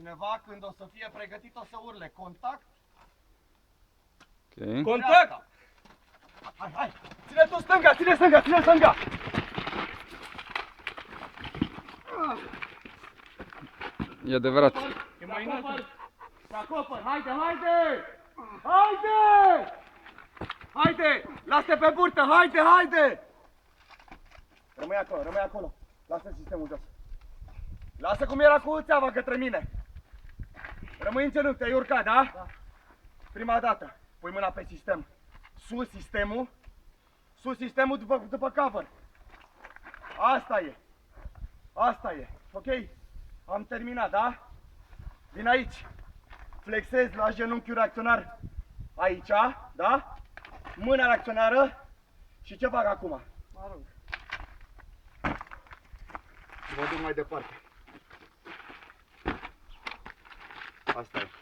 Cineva când o să fie pregătit o să urle. Contact. Ok. Contact! Hai, hai! Ține tu stânga, ține stânga, ține stânga! E adevărat. E mai înalt. Să acopăr, haide, haide! Haide! Haide! Lasă pe burtă, haide, haide! Rămâi acolo, rămâi acolo. Lasă sistemul jos. Lasă cum era cu țeava către mine. Rămâi în genunchi, te-ai urcat, da? Da. Prima dată. Pui mâna pe sistem. Sus sistemul. Sus sistemul după cover. Asta e. Asta e. Ok? Am terminat, da? Vin aici. Flexez la genunchiul reacționar aici, da? Mâna reacționară. Și ce fac acum? Mă arunc. Mă duc mai departe. Asta e.